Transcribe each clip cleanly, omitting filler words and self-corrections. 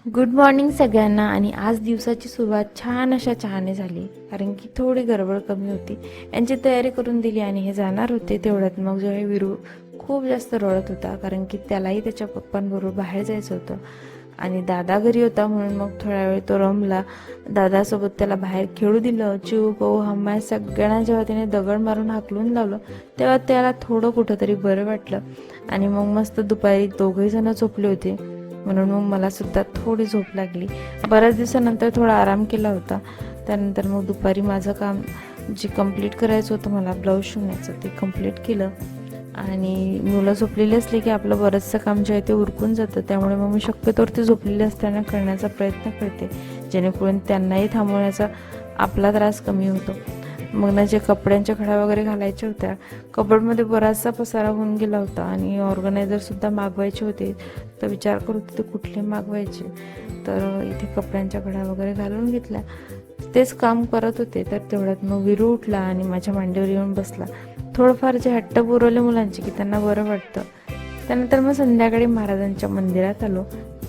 Good morning सगळ्यांना. आणि आज दिवसाची सुरुवात छान अशा चहाने झाली, कारण की थोडी गडबड कमी होती. यांची तयारी करून दिली आणि हे जाणार होते. तेवढ्यात मग जो आहे विरू खूप जास्त रडत होता, कारण की त्यालाही त्याच्या पप्पांबरोबर बाहेर जायचं होतं आणि दादा घरी होता. म्हणून मग थोडा वेळ तो रमला. दादासोबत त्याला बाहेर खेळू दिलं. चिऊ पाऊ हम्मा सगळ्यांना जेव्हा त्याने दगड मारून हाकलून लावलं, तेव्हा त्याला थोडं कुठंतरी बरं वाटलं. आणि मग मस्त दुपारी दोघेही जण झोपले होते, म्हणून मग मला सुद्धा थोडी झोप लागली. बऱ्याच दिवसानंतर थोडा आराम केला होता. त्यानंतर मग दुपारी माझं काम जे कंप्लीट करायचं होतं, मला ब्लाऊज शिवण्याचं, ते कंप्लीट केलं. आणि मुलं झोपलेली असली की आपलं बरंचसं काम जे आहे ते उरकून जातं. त्यामुळे मग मी शक्यतोवर ते झोपलेले असताना करण्याचा प्रयत्न करते, जेणेकरून त्यांनाही थांबवण्याचा आपला त्रास कमी होतो. मग ना जे कपड्यांच्या खड्या वगैरे घालायच्या होत्या, कबडमध्ये बराचसा पसारा होऊन गेला होता आणि ऑर्गनायझरसुद्धा मागवायचे होते. तर विचार करत होते कुठले मागवायचे. तर इथे कपड्यांच्या घड्या वगैरे घालून घेतल्या, तेच काम करत होते. तर तेवढ्यात मग विरू उठला आणि माझ्या मांडीवर येऊन बसला. थोडंफार जे हट्ट पुरवले मुलांची की त्यांना बरं वाटतं. त्यानंतर मग संध्याकाळी महाराजांच्या मंदिरात आलो.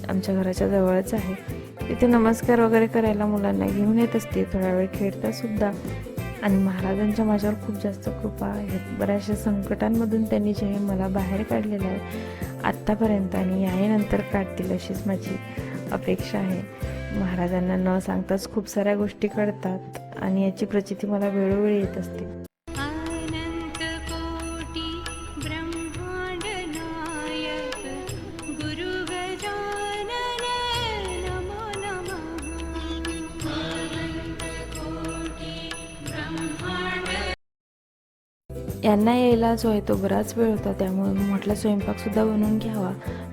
आमच्या घराच्या जवळच आहे. तिथे नमस्कार वगैरे करायला मुलांना घेऊन येत असते. थोडा वेळ खेळता सुद्धा. आणि महाराजांच्या माझ्यावर खूप जास्त कृपा आहे. बऱ्याचशा संकटांमधून त्यांनी जे आहे मला बाहेर काढलेलं आहे आत्तापर्यंत, आणि याहीनंतर काढतील अशीच माझी अपेक्षा आहे. महाराजांना न सांगताच खूप साऱ्या गोष्टी कळतात आणि याची प्रचिती मला वेळोवेळी येत असते. यांना यायला जो आहे तो बराच वेळ होता, त्यामुळे मी म्हटलं स्वयंपाकसुद्धा बनवून घ्यावा.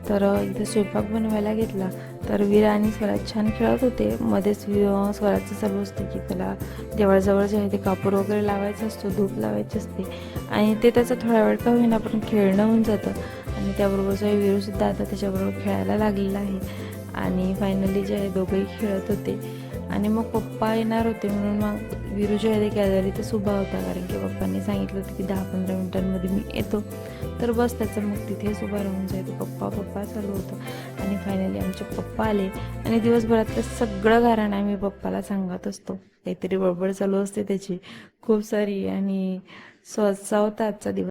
तर इथे स्वयंपाक बनवायला घेतला. तर वीरा आणि स्वराज छान खेळत होते. मध्येच स्वराजचं चालू असते की त्याला देवळाजवळ जे आहे ते कापूर वगैरे लावायचा असतो, धूप लावायची असते, आणि ते त्याचा थोडा वेळ का होईना पण खेळणं होऊन जातं. आणि त्याबरोबर जो आहे विरूसुद्धा आता त्याच्याबरोबर खेळायला लागलेला आहे. आणि फायनली जे आहे दोघंही खेळत होते. आणि मग पप्पा येणार होते, म्हणून मग विरू जे आहे ते गॅलरीतच उभा होता, कारण की पप्पांनी सांगितलं होतं की 10-15 मिनिटांमध्ये मी येतो. तर बस त्याचं मग तिथेच उभा राहून जायचं, पप्पा पप्पा चालू होतं. आणि फायनली आमचे पप्पा आले आणि दिवसभरातलं सगळं कारण आम्ही पप्पाला सांगत असतो. काहीतरी बडबड चालू असते त्याची खूप सारी, आणि असा होता आजचा दिवस.